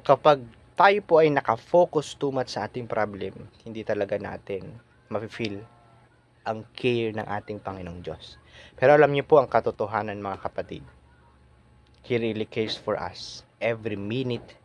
Kapag tayo po ay nakafocus too much sa ating problem, hindi talaga natin mafe-feel ang care ng ating Panginoong Diyos. Pero alam niyo po ang katotohanan, mga kapatid. He really cares for us every minute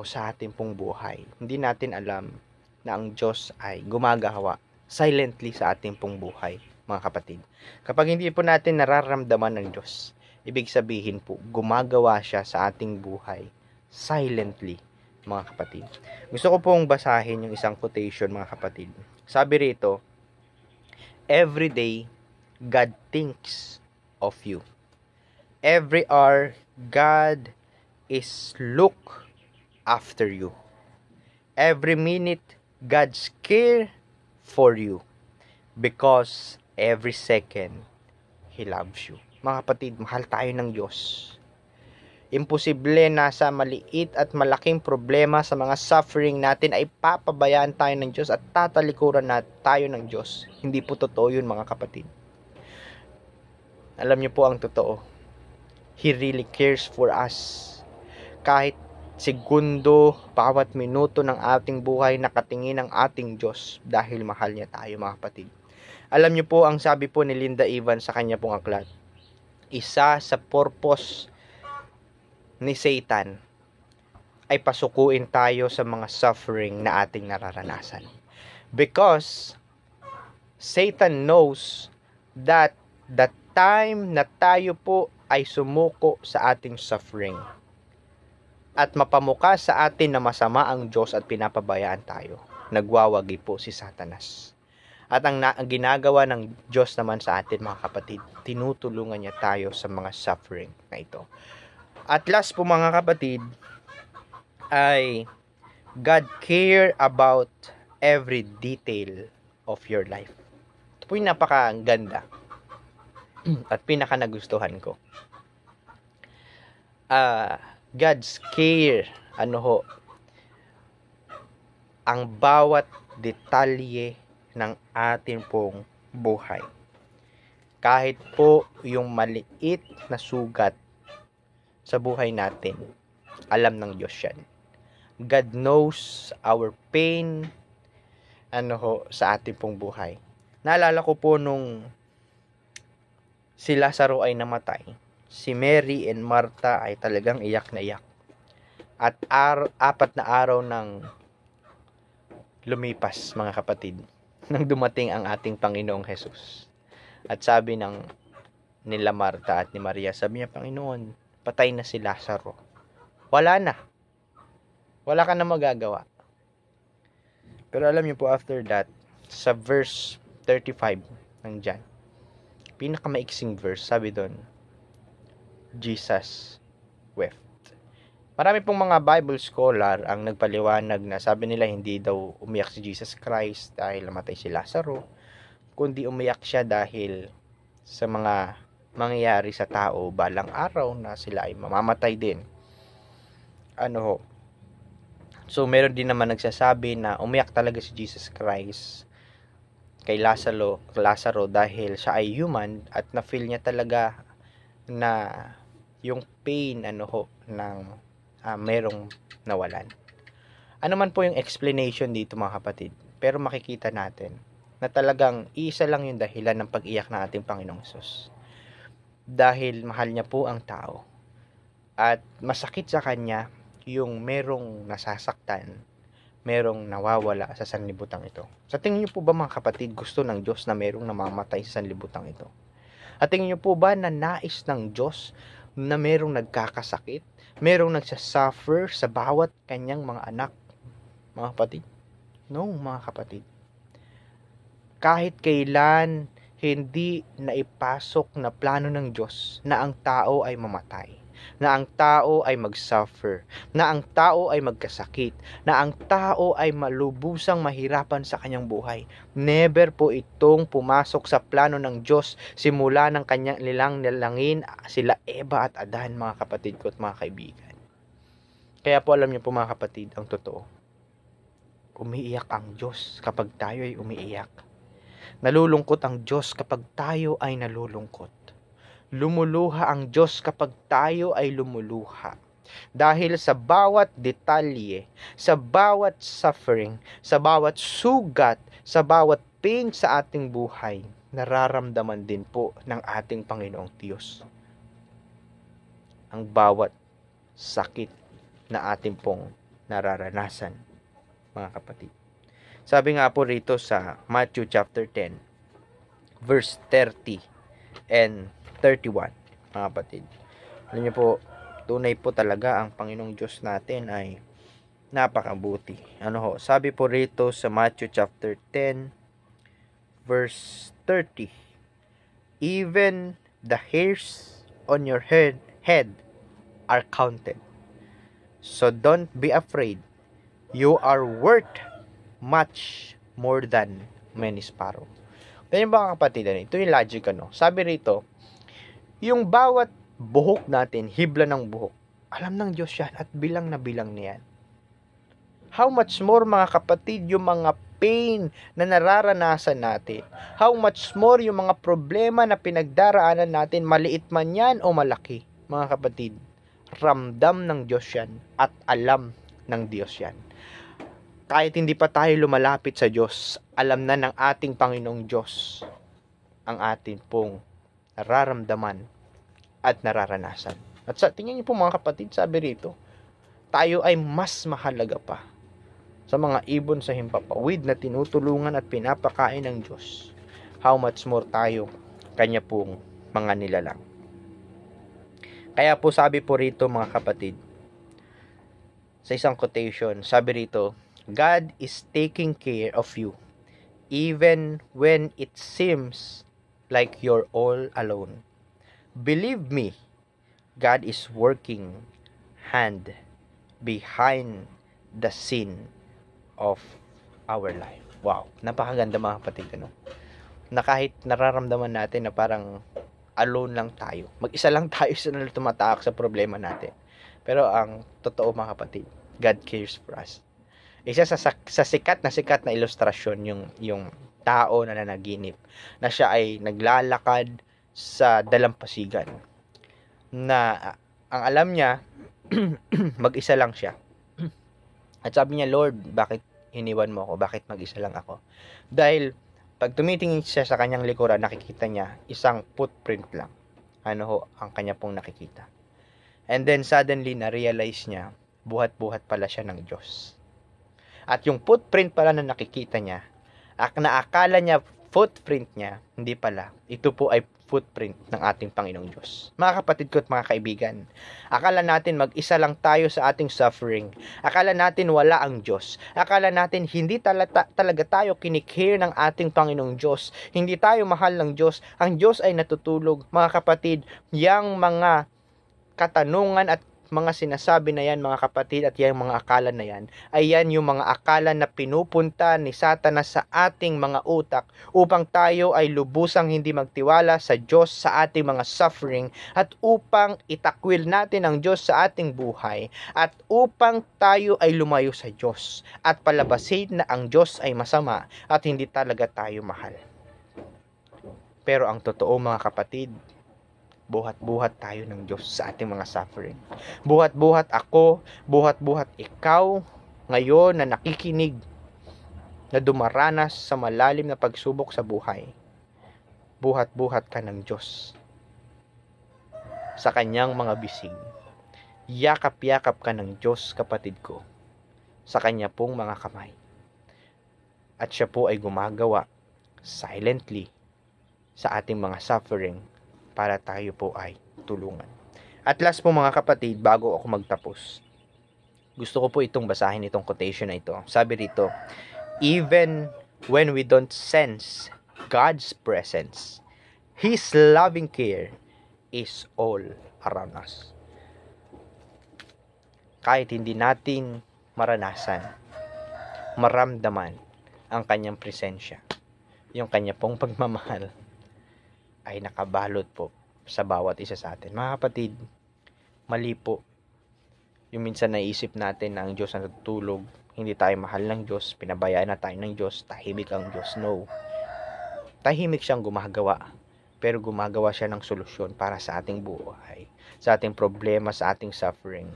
sa ating pong buhay. Hindi natin alam na ang Diyos ay gumagawa silently sa ating pong buhay, mga kapatid. Kapag hindi po natin nararamdaman ng Diyos, ibig sabihin po, gumagawa siya sa ating buhay silently, mga kapatid. Gusto ko pong basahin yung isang quotation, mga kapatid. Sabi rito, every day, God thinks of you. Every hour, God is look after you. Every minute, God's care for you. Because every second, He loves you. Mga kapatid, mahal tayo ng Diyos. Imposible na sa maliit at malaking problema sa mga suffering natin ay papabayaan tayo ng Diyos at tatalikuran na tayo ng Diyos. Hindi po totoo yun, mga kapatid. Alam niyo po ang totoo. He really cares for us. Kahit segundo, bawat minuto ng ating buhay, nakatingin ang ating Diyos dahil mahal niya tayo, mga kapatid. Alam niyo po ang sabi po ni Linda Evans sa kanya pong aklat. Isa sa purpose ni Satan ay pasukuin tayo sa mga suffering na ating nararanasan. Because Satan knows that the time na tayo po ay sumuko sa ating suffering at mapamuka sa atin na masama ang Diyos at pinapabayaan tayo, nagwawagi po si Satanas. At ang ginagawa ng Diyos naman sa atin, mga kapatid, tinutulungan niya tayo sa mga suffering na ito. At last po, mga kapatid, ay God care about every detail of your life. Ito po yung napakaganda at pinaka nagustuhan ko. God's care, ang bawat detalye ng ating pong buhay. Kahit po yung maliit na sugat sa buhay natin, alam ng Diyos yan. God knows our pain sa ating pong buhay. Naalala ko po nung si Lazaro ay namatay, si Mary and Martha ay talagang iyak na iyak. At 4 na araw nang lumipas, mga kapatid, nang dumating ang ating Panginoong Jesus. At sabi nila Martha at ni Maria, sabi niya, Panginoon, patay na si Lazaro. Wala na. Wala ka na magagawa. Pero alam niyo po, after that, sa verse 35 ng John, pinakamaiksing verse, sabi doon, Jesus wept. Marami pong mga Bible scholar ang nagpaliwanag na sabi nila hindi daw umiyak si Jesus Christ dahil namatay si Lazaro, kundi umiyak siya dahil sa mga mangyayari sa tao balang araw na sila ay mamamatay din. So meron din naman nagsasabi na umiyak talaga si Jesus Christ kay Lazaro dahil siya ay human at na-feel niya talaga na yung pain ng merong nawalan. Ano man po yung explanation dito, mga kapatid, pero makikita natin na talagang isa lang yung dahilan ng pag-iyak ng ating Panginoong Hesus. Dahil mahal niya po ang tao. At masakit sa kanya yung merong nasasaktan, merong nawawala sa sanlibutan ito. Sa tingin niyo po ba, mga kapatid, gusto ng Diyos na merong namamatay sa sanlibutan ito? At tingin niyo po ba na nais ng Diyos na merong nagkakasakit, merong nagsasuffer sa bawat kanyang mga anak, mga kapatid? No, mga kapatid. Kahit kailan hindi naipasok na plano ng Diyos na ang tao ay mamatay, na ang tao ay mag-suffer, na ang tao ay magkasakit, na ang tao ay malubusang mahirapan sa kanyang buhay. Never po itong pumasok sa plano ng Diyos simula ng kanyang nilangin sila Eva at Adan, mga kapatid ko at mga kaibigan. Kaya po alam niyo po, mga kapatid, ang totoo. Umiiyak ang Diyos kapag tayo ay umiiyak. Nalulungkot ang Diyos kapag tayo ay nalulungkot. Lumuluha ang Diyos kapag tayo ay lumuluha. Dahil sa bawat detalye, sa bawat suffering, sa bawat sugat, sa bawat pain sa ating buhay, nararamdaman din po ng ating Panginoong Diyos ang bawat sakit na ating pong nararanasan, mga kapatid. Sabi nga po rito sa Matthew chapter 10, verse 30 and 31, mga kapatid. Alam niyo po, tunay po talaga ang Panginoong Diyos natin ay napakabuti. Sabi po rito sa Matthew chapter 10, verse 30, even the hairs on your head are counted. So don't be afraid. You are worth much more than many sparrow. Ganyan ba, kapatid? Ito yung logic, Sabi rito, yung bawat buhok natin, hibla ng buhok, alam ng Diyos yan at bilang na bilang niyan. How much more, mga kapatid, yung mga pain na nararanasan natin. How much more yung mga problema na pinagdaraanan natin, maliit man yan o malaki, mga kapatid. Ramdam ng Diyos yan at alam ng Diyos yan. Kahit hindi pa tayo lumalapit sa Diyos, alam na ng ating Panginoong Diyos ang ating pong nararamdaman at nararanasan. At sa tingin niyo po, mga kapatid, sabi rito, tayo ay mas mahalaga pa sa mga ibon sa himpapawid na tinutulungan at pinapakain ng Diyos. How much more tayo, kanya pong mga nilalang. Kaya po sabi po rito, mga kapatid, sa isang quotation, sabi rito, God is taking care of you even when it seems like you're all alone. Believe me, God is working hand behind the scene of our life. Wow, napakaganda, mga kapatid, na kahit nararamdaman natin na parang alone lang tayo, mag-isa lang tayo sa tumataak sa problema natin, pero ang totoo, mga kapatid, God cares for us. Isa sa sikat na ilustrasyon yung tao na nanaginip na siya ay naglalakad sa dalampasigan, na ang alam niya mag-isa lang siya. At sabi niya, Lord, bakit iniwan mo ako? Bakit mag-isa lang ako? Dahil pag tumitingin siya sa kanyang likuran, nakikita niya isang footprint lang. Ang kanya pong nakikita. And then suddenly na-realize niya, buhat-buhat pala siya ng Diyos. At yung footprint pala na nakikita niya, naakala niya footprint niya, hindi pala. Ito po ay footprint ng ating Panginoong Diyos. Mga kapatid ko at mga kaibigan, akala natin mag-isa lang tayo sa ating suffering. Akala natin wala ang Diyos. Akala natin hindi talaga tayo kinikare ng ating Panginoong Diyos. Hindi tayo mahal ng Diyos. Ang Diyos ay natutulog. Mga kapatid, yang mga katanungan at mga sinasabi na yan, mga kapatid, at yung mga akala na yan, ay yan yung mga akala na pinupunta ni Satanas sa ating mga utak upang tayo ay lubusang hindi magtiwala sa Diyos sa ating mga suffering at upang itakwil natin ang Diyos sa ating buhay at upang tayo ay lumayo sa Diyos at palabasin na ang Diyos ay masama at hindi talaga tayo mahal. Pero ang totoo, mga kapatid, buhat-buhat tayo ng Diyos sa ating mga suffering. Buhat-buhat ako, buhat-buhat ikaw, ngayon na nakikinig, na dumaranas sa malalim na pagsubok sa buhay. Buhat-buhat ka ng Diyos sa kanyang mga bisig. Yakap-yakap ka ng Diyos, kapatid ko, sa kanya pong mga kamay. At siya po ay gumagawa silently sa ating mga suffering para tayo po ay tulungan. At last po, mga kapatid, bago ako magtapos, gusto ko po itong basahin itong quotation na ito. Sabi rito, even when we don't sense God's presence, His loving care is all around us. Kahit hindi natin maranasan, maramdaman ang kanyang presensya, yung kanya pong pagmamahal, ay nakabalot po sa bawat isa sa atin. Mga kapatid, mali po yung minsan naisip natin na ang Diyos ang natutulog, hindi tayo mahal ng Diyos, pinabayaan na tayo ng Diyos, tahimik ang Diyos. No. Tahimik siyang gumagawa, pero gumagawa siya ng solusyon para sa ating buhay, sa ating problema, sa ating suffering.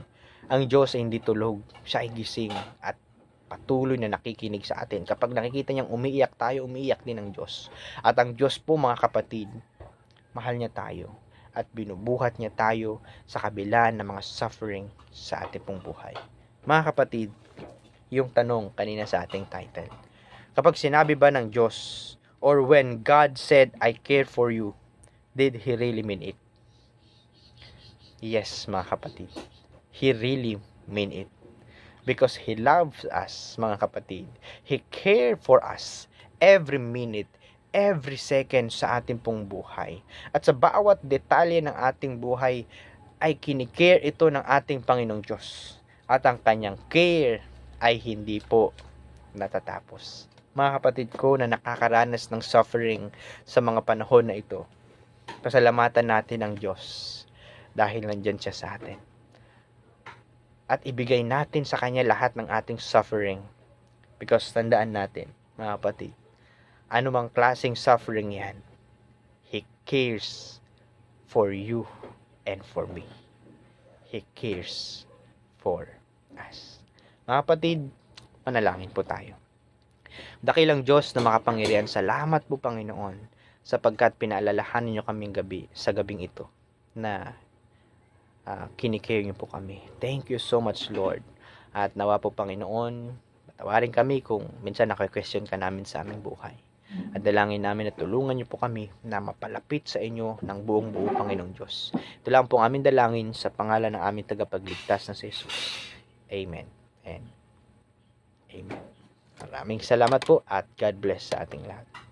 Ang Diyos ay hindi tulog, siya ay gising at patuloy na nakikinig sa atin. Kapag nakikita niyang umiiyak tayo, umiiyak din ang Diyos. At ang Diyos po, mga kapatid, mahal niya tayo at binubuhat niya tayo sa kabila ng mga suffering sa ating pong buhay. Mga kapatid, yung tanong kanina sa ating title, kapag sinabi ba ng Diyos, or when God said, I care for you, did He really mean it? Yes, mga kapatid. He really mean it. Because He loves us, mga kapatid. He cared for us every minute, every second sa ating pong buhay. At sa bawat detalye ng ating buhay, ay kinikare ito ng ating Panginoong Diyos. At ang kanyang care ay hindi po natatapos. Mga kapatid ko na nakakaranas ng suffering sa mga panahon na ito, pasalamatan natin ang Diyos dahil nandyan siya sa atin. At ibigay natin sa Kanya lahat ng ating suffering. Because tandaan natin, mga kapatid, anumang klaseng suffering yan, He cares for you and for me. He cares for us. Mga kapatid, manalangin po tayo. Dakilang Diyos na makapangyarihan, salamat po Panginoon sapagkat pinaalalahanan niyo kaming gabi sa gabing ito na kinikare niyo po kami. Thank you so much, Lord. At nawa po Panginoon, patawarin kami kung minsan naka-question ka namin sa aming buhay. At dalangin namin na tulungan niyo po kami na mapalapit sa inyo ng buong buo Panginoong Diyos. Ito lang po ang aming dalangin sa pangalan ng aming tagapagligtas na si Jesus. Amen and Amen. Maraming salamat po at God bless sa ating lahat.